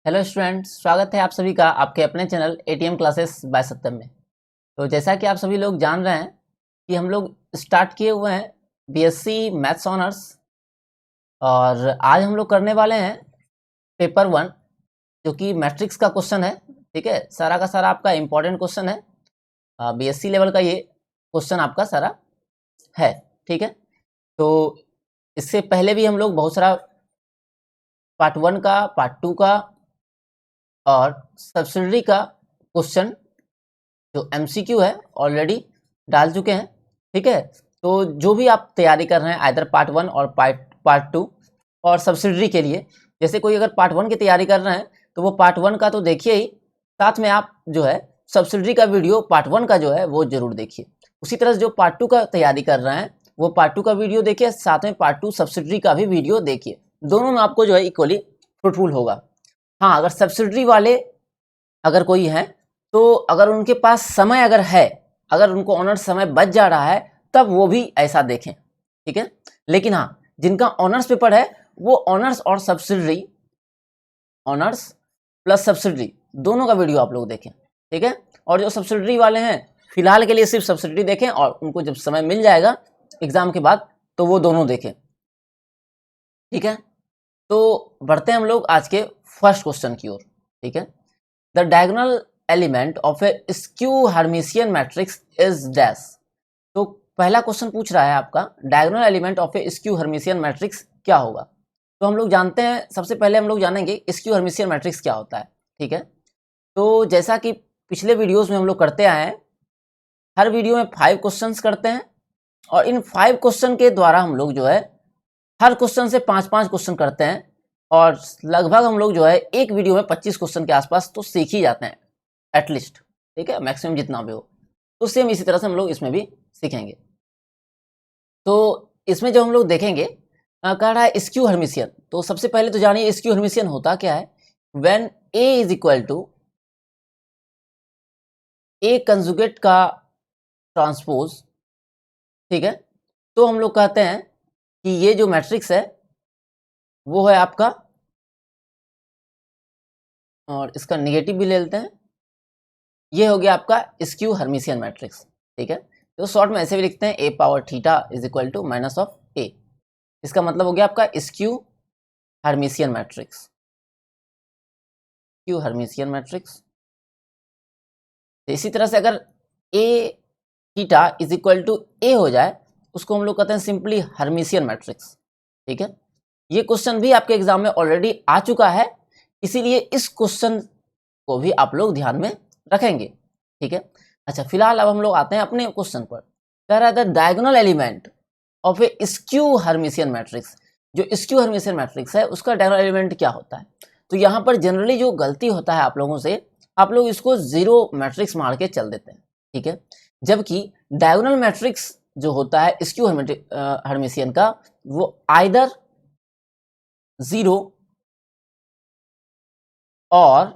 Hello students, स्वागत है आप सभी का आपके अपने चैनल एटीएम क्लासेस बाय सत्यम में। तो जैसा कि आप सभी लोग जान रहे हैं कि हम लोग स्टार्ट किए हुए हैं बीएससी मैथ्स ऑनर्स, और आज हम लोग करने वाले हैं पेपर 1 जो कि मैट्रिक्स का क्वेश्चन है। ठीक है, सारा का सारा आपका इम्पोर्टेंट क्वेश्चन है। बीएससी लेवल का ये क्वेश्चन आपका सारा है। ठीक है, तो इससे पहले भी हम लोग बहुत सारा पार्ट 1 का, पार्ट 2 का और सब्सिडरी का क्वेश्चन जो एमसीक्यू है ऑलरेडी डाल चुके हैं। ठीक है, तो जो भी आप तैयारी कर रहे हैं आइदर पार्ट 1 और पार्ट 2 और सब्सिडरी के लिए, जैसे कोई अगर पार्ट 1 की तैयारी कर रहे हैं तो वो पार्ट 1 का तो देखिए ही, साथ में आप जो है सब्सिडरी का वीडियो पार्ट 1 का जो है वो जरूर देखिए। उसी तरह से जो पार्ट 2 का तैयारी कर रहे हैं वो पार्ट 2 का वीडियो देखिए, साथ में पार्ट 2 सब्सिडरी का भी वीडियो देखिए। दोनों में आपको जो है इक्वली फ्रूटफुल होगा। हाँ, अगर सब्सिडरी वाले अगर कोई है तो अगर उनके पास समय अगर है, अगर उनको ऑनर्स समय बच जा रहा है तब वो भी ऐसा देखें। ठीक है, लेकिन हाँ, जिनका ऑनर्स पेपर है वो ऑनर्स और सब्सिडरी, ऑनर्स प्लस सब्सिडरी दोनों का वीडियो आप लोग देखें। ठीक है, और जो सब्सिडरी वाले हैं फिलहाल के लिए सिर्फ सब्सिडरी देखें, और उनको जब समय मिल जाएगा एग्जाम के बाद तो वो दोनों देखें। ठीक है, तो बढ़ते हैं हम लोग आज के फर्स्ट क्वेश्चन की ओर। ठीक है, the diagonal element of A skew Hermitian matrix is dash. तो पहला क्वेश्चन पूछ रहा है आपका diagonal element of A skew Hermitian matrix क्या होगा। तो हम लोग जानते हैं, सबसे पहले हम लोग जानेंगे स्क्यू हर्मिशियन मैट्रिक्स क्या होता है। ठीक है, तो जैसा कि पिछले वीडियोस में हम लोग करते आए हैं, हर वीडियो में 5 क्वेश्चंस करते हैं, और इन 5 क्वेश्चन के द्वारा हम लोग जो है हर क्वेश्चन से 5-5 क्वेश्चन करते हैं, और लगभग हम लोग जो है एक वीडियो में 25 क्वेश्चन के आसपास तो सीख ही जाते हैं एटलीस्ट। ठीक है, मैक्सिमम जितना भी हो। तो सेम इसी तरह से हम लोग इसमें भी सीखेंगे। तो इसमें जो हम लोग देखेंगे कह रहा है स्क्यू हर्मिशियन। तो सबसे पहले तो जानिए स्क्यू हर्मिशियन होता क्या है। When A is equal to A conjugate का ट्रांसपोज, ठीक है, तो हम लोग कहते हैं कि ये जो मैट्रिक्स है वो है आपका, और इसका नेगेटिव भी ले लेते हैं, ये हो गया आपका स्क्यू हर्मिशियन मैट्रिक्स। ठीक है, तो शॉर्ट में ऐसे भी लिखते हैं A power theta is equal to minus of A. इसका मतलब हो गया आपका skew Hermitian matrix, skew Hermitian matrix. तो इसी तरह से अगर A theta is equal to A हो जाए उसको हम लोग कहते हैं सिंपली हर्मिशियन मैट्रिक्स। ठीक है, ये क्वेश्चन भी आपके एग्जाम में ऑलरेडी आ चुका है, इसीलिए इस क्वेश्चन को भी आप लोग ध्यान में रखेंगे। ठीक है, अच्छा फिलहाल अब हम लोग आते हैं अपने क्वेश्चन पर। कह रहा था diagonal element of A skew Hermitian matrix. जो स्क्यू हर्मिशियन मैट्रिक्स है उसका डायगोनल एलिमेंट क्या होता है। तो यहाँ पर जनरली जो गलती होता है आप लोगों से, आप लोग इसको जीरो मैट्रिक्स मार के चल देते हैं। ठीक है, जबकि डायगोनल मैट्रिक्स जो होता है स्क्यू हर्मिशियन का, वो आइदर जीरो और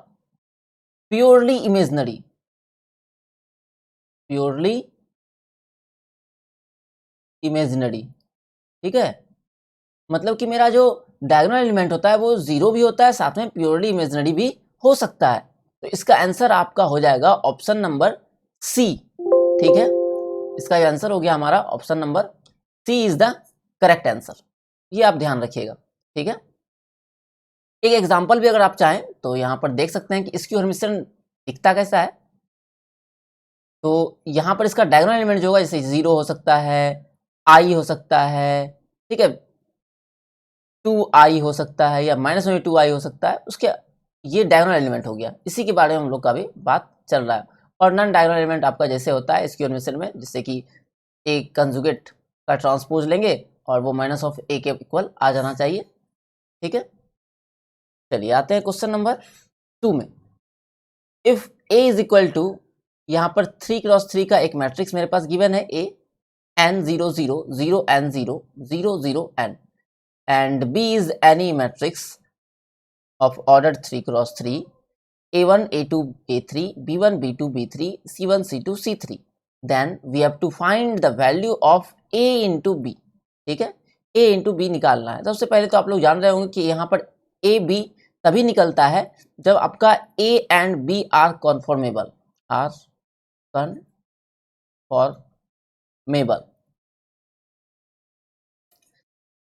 प्योरली इमेजनरी, प्योरली इमेजिनरी। ठीक है, मतलब कि मेरा जो डायगोनल एलिमेंट होता है वो जीरो भी होता है, साथ में प्योरली इमेजिनरी भी हो सकता है। तो इसका आंसर आपका हो जाएगा ऑप्शन नंबर सी। ठीक है, इसका आंसर हो गया हमारा option number C is the correct answer. ये आप ध्यान रखिएगा। ठीक है, एक एग्जांपल भी अगर आप चाहें तो यहाँ पर देख सकते हैं कि स्क्यू हर्मिशियन दिखता कैसा है। तो यहाँ पर इसका डायगोनल एलिमेंट जो होगा जैसे जीरो हो सकता है, आई हो सकता है, ठीक है, 2i हो सकता है, या माइनस में 2i हो सकता है, उसके ये डायगोनल एलिमेंट हो गया। इसी के बारे में हम लोग का भी बात चल रहा है। और नॉन डायगोनल एलिमेंट आपका जैसे होता है स्क्वायर मेथड में, जिससे कि एक कंजुगेट का ट्रांसपोज लेंगे और वो माइनस ऑफ ए के इक्वल आ जाना चाहिए। ठीक है, चलिए आते हैं क्वेश्चन नंबर 2 में। If A is equal to, यहाँ पर 3x3 का एक मैट्रिक्स मेरे पास गिवन है, ए n0 0 0 n 0 0 0 n, and B is any matrix of order 3x3, A1 A2 A3 B1 B2 B3 C1 C2 C3, then we have to find the value of A into B। ठीक है, A into B निकालना है। सबसे पहले तो आप लोग जान रहे होंगे कि यहाँ पर A B तभी निकलता है जब आपका A and B are conformable, are conformable.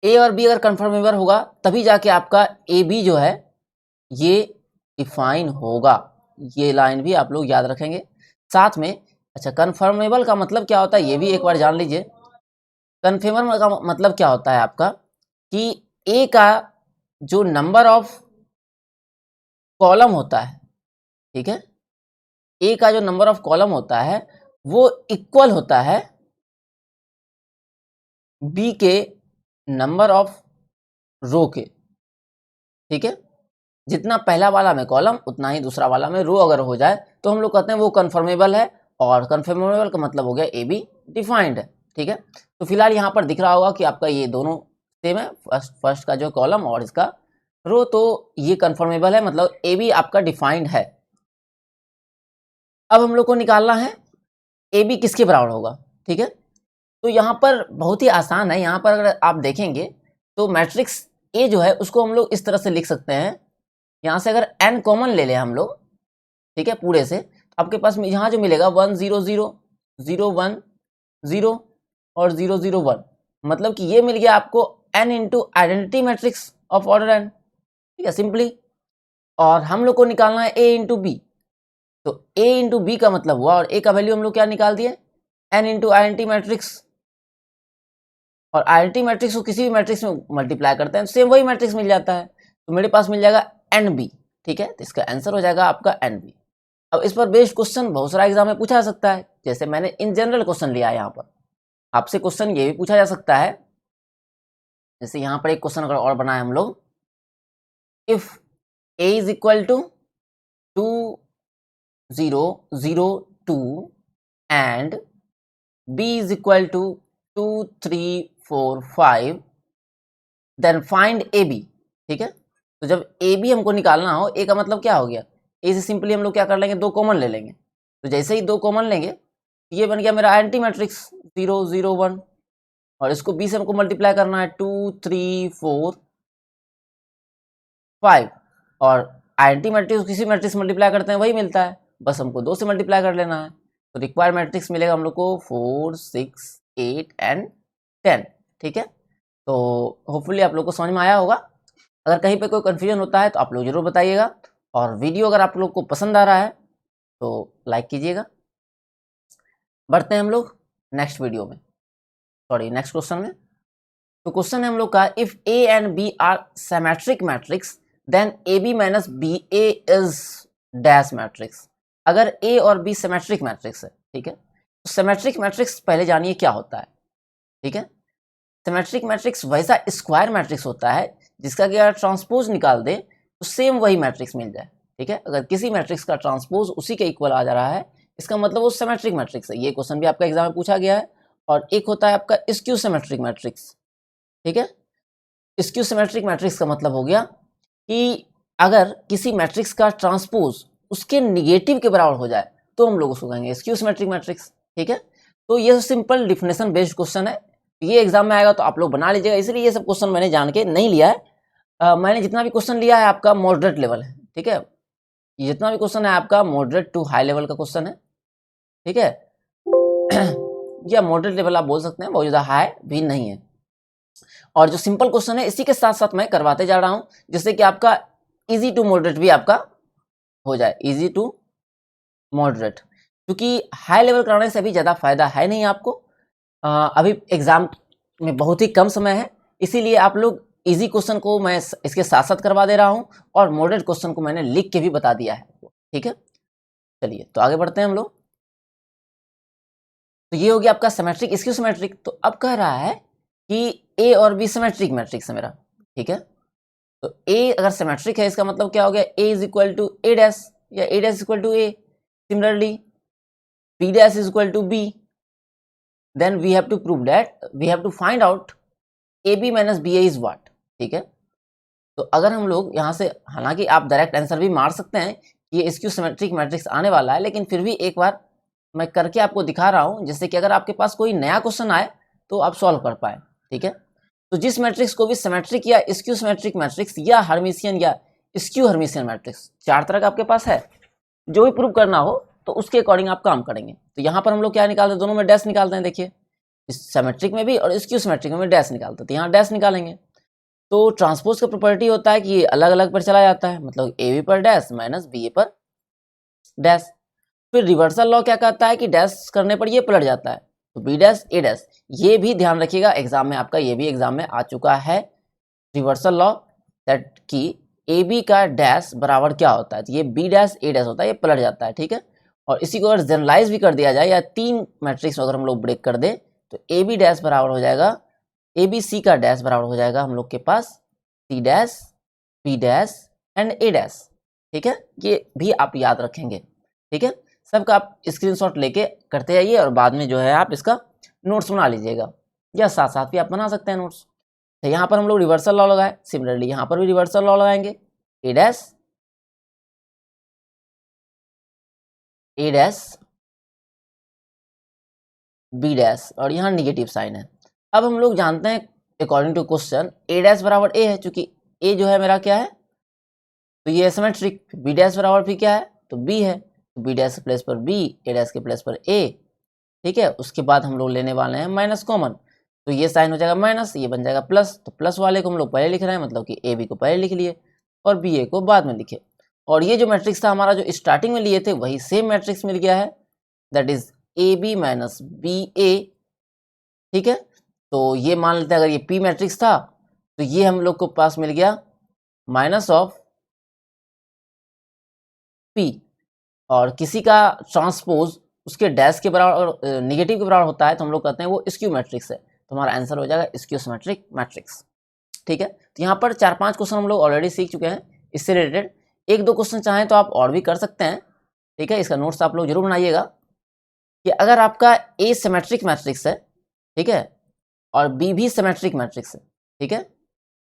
A और बी अगर कन्फर्मेबल होगा तभी जाके आपका ए बी जो है ये डिफाइन होगा। ये लाइन भी आप लोग याद रखेंगे साथ में। अच्छा, कन्फर्मेबल का मतलब क्या होता है ये भी एक बार जान लीजिए। कन्फर्मेबल का मतलब क्या होता है आपका कि ए का जो नंबर ऑफ कॉलम होता है, ठीक है, ए का जो नंबर ऑफ कॉलम होता है वो इक्वल होता है बी के नंबर ऑफ रो के, ठीक है। जितना पहला वाला में कॉलम उतना ही दूसरा वाला में रो अगर हो जाए तो हम लोग कहते हैं वो कन्फर्मेबल है, और कन्फर्मेबल का मतलब हो गया ए बी डिफाइंड है, ठीक है। तो फिलहाल यहाँ पर दिख रहा होगा कि आपका ये दोनों सेम है, फर्स्ट का जो कॉलम और इसका रो, तो ये कन्फर्मेबल है, मतलब ए बी आपका डिफाइंड है। अब हम लोग को निकालना है ए बी किसके बराबर होगा, ठीक है। तो यहाँ पर बहुत ही आसान है। यहाँ पर अगर आप देखेंगे तो मैट्रिक्स ए जो है उसको हम लोग इस तरह से लिख सकते हैं। यहाँ से अगर n कॉमन ले लें हम लोग, ठीक है, पूरे से, तो आपके पास यहाँ जो मिलेगा 1 0 0 0 1 0 और 0 0 1, मतलब कि ये मिल गया आपको n into identity matrix of order n, ठीक है, सिंपली। और हम लोग को निकालना है a इंटू बी, तो a इंटू बी का मतलब हुआ, और a का वैल्यू हम लोग क्या निकाल दिए, n इंटू आइडेंटिटी मैट्रिक्स, और आइडेंटिटी मैट्रिक्स को किसी भी मैट्रिक्स में मल्टीप्लाई करते हैं सेम वही मैट्रिक्स मिल जाता है, तो मेरे पास मिल जाएगा एन बी, ठीक है। तो इसका आंसर हो जाएगा आपका एन बी। अब इस पर बेस्ड क्वेश्चन बहुत सारा एग्जाम में पूछा जा सकता है, जैसे मैंने इन जनरल क्वेश्चन लिया है। यहाँ पर आपसे क्वेश्चन ये भी पूछा जा सकता है, जैसे यहाँ पर एक क्वेश्चन अगर और बनाए हम लोग, if A is equal to 2 0 0 2 and B is equal to 2 3 4 5 then find A B, ठीक है। तो जब ए बी हमको निकालना हो, ए का मतलब क्या हो गया, ए से सिंपली हम लोग क्या कर लेंगे, दो कॉमन ले लेंगे। तो जैसे ही दो कॉमन लेंगे ये बन गया मेरा आइडेंटिटी मैट्रिक्स 0 0 1, और इसको बी से हमको मल्टीप्लाई करना है 2 3 4 5, और आइडेंटिटी मैट्रिक्स किसी मैट्रिक्स मल्टीप्लाई करते हैं वही मिलता है, बस हमको 2 से मल्टीप्लाई कर लेना है। तो रिक्वायर्ड मैट्रिक्स मिलेगा हम लोग को 4 6 8 एंड 10, ठीक है। तो होपफुली आप लोग को समझ में आया होगा। अगर कहीं पे कोई कन्फ्यूजन होता है तो आप लोग जरूर बताइएगा, और वीडियो अगर आप लोग को पसंद आ रहा है तो लाइक कीजिएगा। बढ़ते हैं हम लोग नेक्स्ट वीडियो में, सॉरी नेक्स्ट क्वेश्चन में। तो क्वेश्चन है हम लोग का, if A and B are symmetric matrix then A B minus B A is dash matrix. अगर ए और बी सिमेट्रिक मैट्रिक्स है, ठीक है, तो सिमेट्रिक मैट्रिक्स पहले जानिए क्या होता है, ठीक है। सिमेट्रिक मैट्रिक्स वैसा स्क्वायर मैट्रिक्स होता है जिसका कि अगर ट्रांसपोज निकाल दे तो सेम वही मैट्रिक्स मिल जाए, ठीक है। अगर किसी मैट्रिक्स का ट्रांसपोज उसी के इक्वल आ जा रहा है, इसका मतलब वो सिमेट्रिक मैट्रिक्स है। ये क्वेश्चन भी आपका एग्जाम में पूछा गया है। और एक होता है आपका स्क्यू सिमेट्रिक मैट्रिक्स, ठीक है। स्क्यू सिमेट्रिक मैट्रिक्स का मतलब हो गया कि अगर किसी मैट्रिक्स का ट्रांसपोज उसके निगेटिव के बराबर हो जाए तो हम लोग उसको कहेंगे स्क्यू सिमेट्रिक मैट्रिक्स, ठीक है। तो ये सिंपल डिफिनेशन बेस्ड क्वेश्चन है, ये एग्जाम में आएगा तो आप लोग बना लीजिएगा। इसलिए ये सब क्वेश्चन मैंने जान के नहीं लिया है। मैंने जितना भी क्वेश्चन लिया है आपका मॉडरेट लेवल है, ठीक है। ये जितना भी क्वेश्चन है आपका मॉडरेट टू हाई लेवल का क्वेश्चन है, ठीक है। या मॉडरेट लेवल आप बोल सकते हैं, बहुत ज़्यादा हाई भी नहीं है। और जो सिंपल क्वेश्चन है इसी के साथ साथ मैं करवाते जा रहा हूँ, जिससे कि आपका इजी टू मॉडरेट भी आपका हो जाए, इजी टू मॉडरेट। क्योंकि हाई लेवल कराने से अभी ज़्यादा फायदा है नहीं आपको, अभी एग्जाम में बहुत ही कम समय है, इसीलिए आप लोग इजी क्वेश्चन को मैं इसके साथ साथ करवा दे रहा हूं, और मॉडरेट क्वेश्चन को मैंने लिख के भी बता दिया है, ठीक है। चलिए तो आगे बढ़ते हैं हम लोग। तो ये हो गया आपका सिमेट्रिक स्क्यू सिमेट्रिक। तो अब कह रहा है कि ए और बी सिमेट्रिक मैट्रिक्स है मेरा, ठीक है। तो ए अगर सिमेट्रिक है इसका मतलब क्या हो गया, A is equal to A dash या A dash equal to A. Similarly B dash is equal to B, then we have to prove that we have to find out ab minus ba is what, ठीक है। तो अगर हम लोग यहाँ से, हालांकि आप डायरेक्ट आंसर भी मार सकते हैं कि ये स्क्यू सिमेट्रिक मैट्रिक्स आने वाला है, लेकिन फिर भी एक बार मैं करके आपको दिखा रहा हूँ, जिससे कि अगर आपके पास कोई नया क्वेश्चन आए तो आप सॉल्व कर पाए, ठीक है। तो जिस मैट्रिक्स को भी सिमेट्रिक या स्क्यू सिमेट्रिक मैट्रिक्स या हर्मिशियन या स्क्यू हर्मिशियन मैट्रिक्स, 4 तरह का आपके पास है, जो भी प्रूव करना हो तो उसके अकॉर्डिंग आप काम करेंगे। तो यहाँ पर हम लोग क्या निकालते हैं, दोनों में डैश निकालते हैं। देखिए इस सिमेट्रिक में भी और स्क्यू सिमेट्रिक में डैश निकालते हैं, तो यहाँ डैश निकालेंगे। तो ट्रांसपोज का प्रॉपर्टी होता है कि ये अलग अलग पर चला जाता है, मतलब ए बी पर डैश माइनस बी ए पर डैश। फिर रिवर्सल लॉ क्या कहता है कि डैश करने पर ये पलट जाता है, तो बी डैश ए डैश। ये भी ध्यान रखिएगा एग्जाम में आपका, ये भी एग्जाम में आ चुका है रिवर्सल लॉ, दैट कि ए बी का डैश बराबर क्या होता है, तो ये बी डैश ए डैश होता है, ये पलट जाता है। ठीक है, और इसी को अगर जनरलाइज भी कर दिया जाए या 3 मैट्रिक्स अगर हम लोग ब्रेक कर दें तो ए बी डैश बराबर हो जाएगा, ए बी सी का डैश बराबर हो जाएगा हम लोग के पास C dash B dash and A dash. ठीक है, ये भी आप याद रखेंगे। ठीक है, सबका आप स्क्रीनशॉट लेके करते जाइए और बाद में जो है आप इसका नोट्स बना लीजिएगा, या साथ साथ भी आप बना सकते हैं नोट्स। तो यहाँ पर हम लोग रिवर्सल लॉ लगाए, सिमिलरली यहाँ पर भी रिवर्सल लॉ लगाएंगे, ए डैश बी डैश और यहाँ निगेटिव साइन है। अब हम लोग जानते हैं according to question A dash बराबर ए है, चूंकि ए जो है मेरा क्या है, तो ये सिमेट्रिक। बी डैश बराबर फिर क्या है, तो बी है, तो बी डैश के प्लेस पर बी, ए डैश के प्लेस पर ए। ठीक है, उसके बाद हम लोग लेने वाले हैं माइनस कॉमन, तो ये साइन हो जाएगा माइनस, ये बन जाएगा प्लस। तो प्लस वाले को हम लोग पहले लिख रहे हैं, मतलब कि ए बी को पहले लिख लिए और बी ए को बाद में लिखे। और ये जो मैट्रिक्स था हमारा जो स्टार्टिंग में लिए थे वही सेम मैट्रिक्स मिल गया है, that is A B minus B A. ठीक है, तो ये मान लेते हैं अगर ये पी मैट्रिक्स था तो ये हम लोग को पास मिल गया माइनस ऑफ पी, और किसी का ट्रांसपोज उसके डैश के बराबर निगेटिव के बराबर होता है तो हम लोग कहते हैं वो स्क्यू मैट्रिक्स है, तो हमारा आंसर हो जाएगा स्क्यू सिमेट्रिक मैट्रिक्स। ठीक है, तो यहाँ पर 4-5 क्वेश्चन हम लोग ऑलरेडी सीख चुके हैं इससे रिलेटेड। 1-2 क्वेश्चन चाहें तो आप और भी कर सकते हैं। ठीक है, इसका नोट्स आप लोग जरूर बनाइएगा कि अगर आपका ए सिमेट्रिक मैट्रिक्स है, ठीक है, और बी भी सिमेट्रिक मैट्रिक्स है, ठीक है,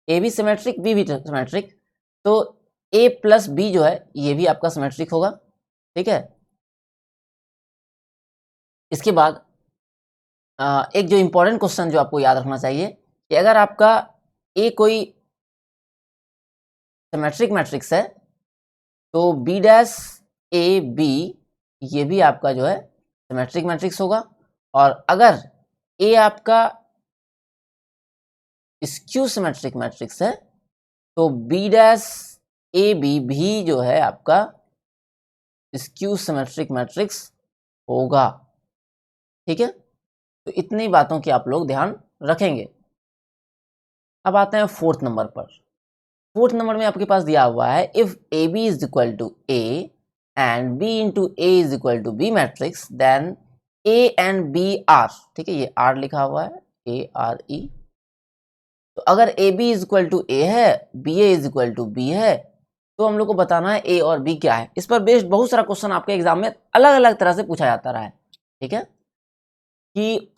ए भी सिमेट्रिक बी भी सिमेट्रिक, तो ए प्लस बी जो है ये भी आपका सिमेट्रिक होगा। ठीक है, इसके बाद एक जो इंपॉर्टेंट क्वेश्चन जो आपको याद रखना चाहिए कि अगर आपका ए कोई सिमेट्रिक मैट्रिक्स है तो बी डैश ए बी ये भी आपका जो है सिमेट्रिक मैट्रिक्स होगा, और अगर ए आपका स्क्यू सिमेट्रिक मैट्रिक्स है तो बी डैश ए बी भी जो है आपका स्क्यू सिमेट्रिक मैट्रिक्स होगा। ठीक है, तो इतनी बातों की आप लोग ध्यान रखेंगे। अब आते हैं 4th नंबर पर। 4th नंबर में आपके पास दिया हुआ है if A B is equal to A and B into A is equal to B matrix then A and B are. ठीक है, ये आर लिखा हुआ है, ए आर ई। तो अगर A B is equal to A है, B A is equal to B है, तो हम लोग को बताना है ए और बी क्या है। इस पर बेस्ड बहुत सारा क्वेश्चन आपके एग्जाम में अलग अलग तरह से पूछा जाता रहा है। ठीक है, कि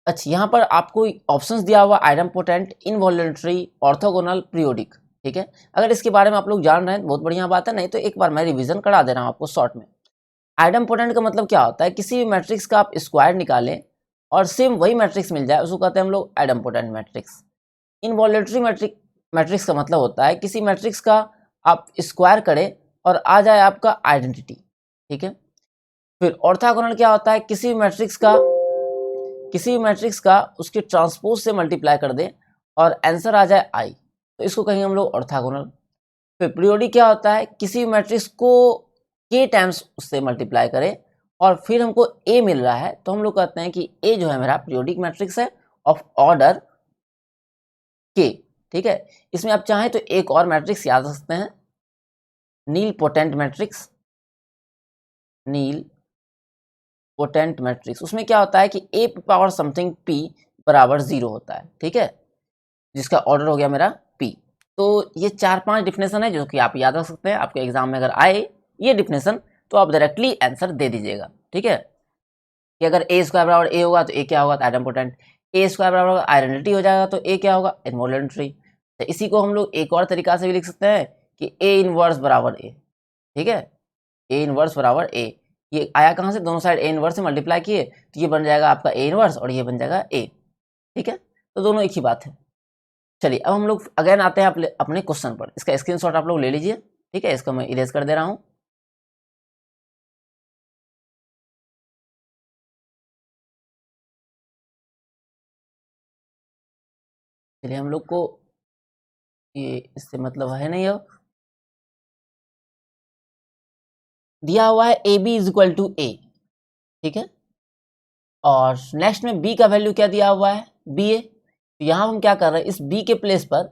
अच्छा यहाँ पर आपको ऑप्शंस दिया हुआ आइडेम्पोटेंट, इनवॉलेंट्री, ऑर्थोगोनल, पीरियोडिक। ठीक है, अगर इसके बारे में आप लोग जान रहे हैं तो बहुत बढ़िया बात है, नहीं तो एक बार मैं रिवीजन करा दे रहा हूँ आपको शॉर्ट में। आइडेम्पोटेंट का मतलब क्या होता है, किसी भी मैट्रिक्स का आप स्क्वायर निकालें और सेम वही मैट्रिक्स मिल जाए उसको कहते हैं हम लोग आइडेम्पोटेंट मैट्रिक्स। इनवॉलेंट्री मैट्रिक्स का मतलब होता है किसी मैट्रिक्स का आप स्क्वायर करें और आ जाए आपका आइडेंटिटी। ठीक है, फिर ऑर्थोगोनल क्या होता है, किसी भी मैट्रिक्स का उसके ट्रांसपोज से मल्टीप्लाई कर दे और आंसर आ जाए आई, तो इसको कहेंगे हम लोग ऑर्थोगोनल। फिर पीरियोडिक क्या होता है, किसी भी मैट्रिक्स को के टाइम्स उससे मल्टीप्लाई करें और फिर हमको ए मिल रहा है तो हम लोग कहते हैं कि ए जो है मेरा पीरियोडिक मैट्रिक्स है ऑफ ऑर्डर के। ठीक है, इसमें आप चाहें तो एक और मैट्रिक्स याद रख सकते हैं, नील पोटेंट मैट्रिक्स। नील पोटेंट मैट्रिक्स, उसमें क्या होता है कि ए पावर समथिंग पी बराबर 0 होता है। ठीक है, जिसका ऑर्डर हो गया मेरा पी। तो ये 4-5 डिफिनेशन है जो कि आप याद रख सकते हैं। आपके एग्जाम में अगर आए ये डिफिनेशन तो आप डायरेक्टली आंसर दे दीजिएगा। ठीक है, कि अगर ए स्क्वायर बराबर ए होगा तो ए क्या होगा, तो आइडेम्पोटेंट। ए स्क्वायर बराबर आइडेंटिटी हो जाएगा तो ए क्या होगा, इनवॉलेंट्री। तो इसी को हम लोग एक और तरीका से भी लिख सकते हैं कि ए इनवर्स बराबर ए। ठीक है, ए इनवर्स बराबर ए, ये आया कहाँ से, दोनों साइड ए इनवर्स से मल्टीप्लाई किए तो ये बन जाएगा आपका ए इनवर्स और ये बन जाएगा ए। ठीक है, तो दोनों एक ही बात है। चलिए अब हम लोग अगेन आते हैं अपने क्वेश्चन पर। इसका स्क्रीनशॉट आप लोग ले लीजिए, ठीक है। इसको मैं इरेज कर दे रहा हूँ। चलिए हम लोग को ये इससे मतलब है नहीं। अब दिया हुआ है A B is equal to A, ठीक है। और नेक्स्ट में बी का वैल्यू क्या दिया हुआ है, बी ए। तो यहाँ हम क्या कर रहे हैं, इस बी के प्लेस पर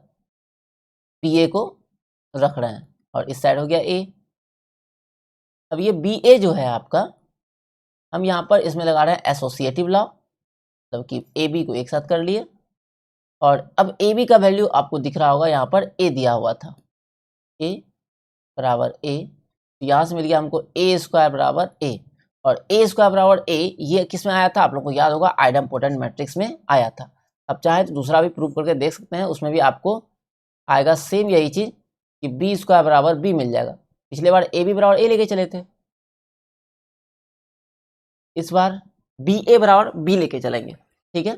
बी ए को रख रहे हैं और इस साइड हो गया ए। अब ये बी ए जो है आपका, हम यहाँ पर इसमें लगा रहे हैं एसोसिएटिव लॉ, मतलब कि ए बी को एक साथ कर लिए। और अब ए बी का वैल्यू आपको दिख रहा होगा, यहाँ पर ए दिया हुआ था, ए बराबर ए। तो यहाँ से मिल गया हमको ए स्क्वायर बराबर ए। और ए स्क्वायर बराबर ए ये किस में आया था, आप लोग को याद होगा, आइडेम्पोटेंट मैट्रिक्स में आया था। अब चाहे तो दूसरा भी प्रूव करके देख सकते हैं, उसमें भी आपको आएगा सेम यही चीज़ कि बी स्क्वायर बराबर बी मिल जाएगा। पिछले बार ए बी बराबर ए लेके चले थे, इस बार बी ए बराबर बी लेके चलेंगे, ठीक है।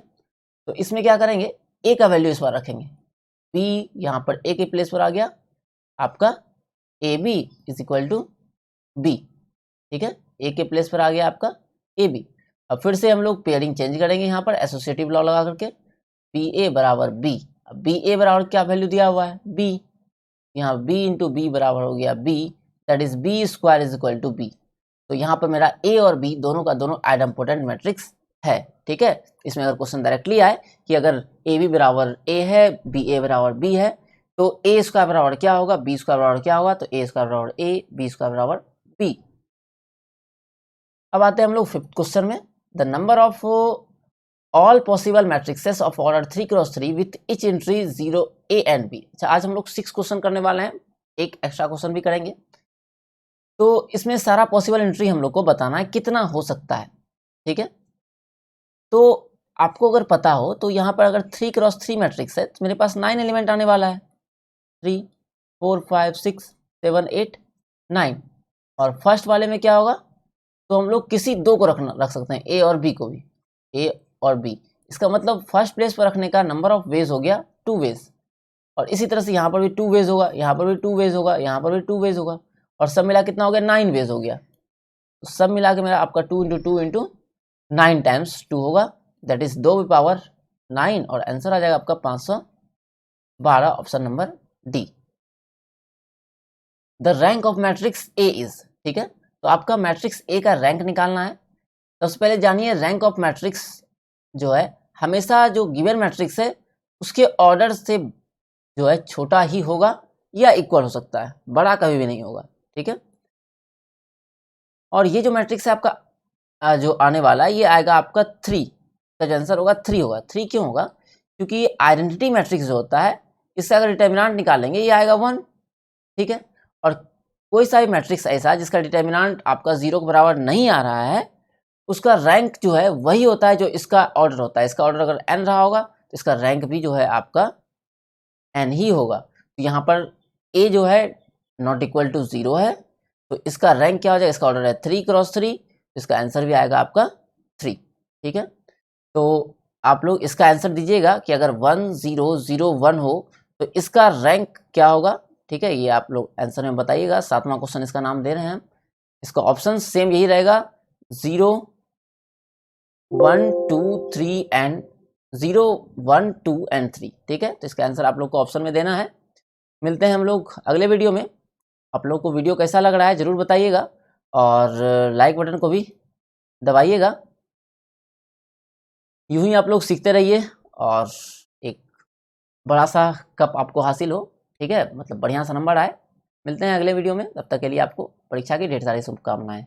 तो इसमें क्या करेंगे, ए का वैल्यू इस बार रखेंगे, बी यहाँ पर ए के प्लेस पर आ गया आपका A B is equal to B, ठीक है। ए के प्लेस पर आ गया आपका ए बी। अब फिर से हम लोग पेयरिंग चेंज करेंगे, यहाँ पर एसोसिएटिव लॉ लगा करके बी ए बराबर बी। अब बी ए बराबर क्या वैल्यू दिया हुआ है, बी। यहाँ बी इंटू बी बराबर हो गया B, that is B square is equal to B. तो यहाँ पर मेरा ए और बी दोनों का दोनों आइडेम्पोटेंट मैट्रिक्स है, ठीक है। इसमें अगर क्वेश्चन डायरेक्टली आए कि अगर ए बी बराबर ए है, बी ए बराबर बी है, तो ए स्क्वायर बराबर क्या होगा, बी स्क्वायर बराबर क्या होगा, तो ए स्क्वायर बराबर ए, बी स्क्वायर बराबर बी। अब आते हैं हम लोग फिफ्थ क्वेश्चन में। The number of all possible matrices of order 3x3 with each entry 0 A and B. अच्छा, आज हम लोग 6 क्वेश्चन करने वाले हैं, एक एक्स्ट्रा क्वेश्चन भी करेंगे। तो इसमें सारा पॉसिबल एंट्री हम लोग को बताना है कितना हो सकता है, ठीक है। तो आपको अगर पता हो तो यहाँ पर अगर 3x3 मैट्रिक्स है तो मेरे पास 9 एलिमेंट आने वाला है, 3 4 5 6 7 8 9। और फर्स्ट वाले में क्या होगा, तो हम लोग किसी दो को रख सकते हैं, ए और बी को भी, ए और बी। इसका मतलब फर्स्ट प्लेस पर रखने का नंबर ऑफ वेज हो गया 2 वेज। और इसी तरह से यहाँ पर भी 2 वेज होगा, यहाँ पर भी 2 वेज होगा, यहाँ पर भी 2 वेज होगा। और सब मिला कितना हो गया, 9 वेज हो गया। तो सब मिला के मेरा आपका 2 इंटू 2 इंटू 9 टाइम्स 2 होगा, दैट इज 2 की पावर 9। और आंसर आ जाएगा आपका 512, option number D. The rank of matrix A is, ठीक है। तो आपका मैट्रिक्स ए का रैंक निकालना है। सबसे पहले जानिए रैंक ऑफ मैट्रिक्स जो है, हमेशा जो गिवन मैट्रिक्स है उसके ऑर्डर से जो है छोटा ही होगा या इक्वल हो सकता है, बड़ा कभी भी नहीं होगा, ठीक है। और ये जो मैट्रिक्स है आपका जो आने वाला है, ये आएगा आपका 3 का जो आंसर होगा 3 होगा। 3 क्यों होगा, क्योंकि आइडेंटिटी मैट्रिक्स जो होता है इससे अगर डिटर्मिनेंट निकालेंगे ये आएगा 1, ठीक है। और कोई सा भी मैट्रिक्स ऐसा जिसका डिटर्मिनेंट आपका 0 के बराबर नहीं आ रहा है, उसका रैंक जो है वही होता है जो इसका ऑर्डर होता है। इसका ऑर्डर अगर n रहा होगा तो इसका रैंक भी जो है आपका n ही होगा। तो यहाँ पर a जो है नॉट इक्वल टू 0 है, तो इसका रैंक क्या हो जाएगा, इसका ऑर्डर है 3x3, इसका आंसर भी आएगा आपका 3, ठीक है। तो आप लोग इसका आंसर दीजिएगा कि अगर 1 0 0 1 हो तो इसका रैंक क्या होगा, ठीक है। ये आप लोग आंसर में बताइएगा। 7वां क्वेश्चन इसका नाम दे रहे हैं हम। इसका ऑप्शन सेम यही रहेगा, 0 1 2 3 एंड 0 1 2 एंड 3, ठीक है। तो इसका आंसर आप लोग को ऑप्शन में देना है। मिलते हैं हम लोग अगले वीडियो में। आप लोग को वीडियो कैसा लग रहा है ज़रूर बताइएगा, और लाइक बटन को भी दबाइएगा। यूं ही आप लोग सीखते रहिए और एक बड़ा सा कप आपको हासिल हो, ठीक है, मतलब बढ़िया सा नंबर आए। मिलते हैं अगले वीडियो में, तब तक के लिए आपको परीक्षा की ढेर सारी शुभकामनाएं।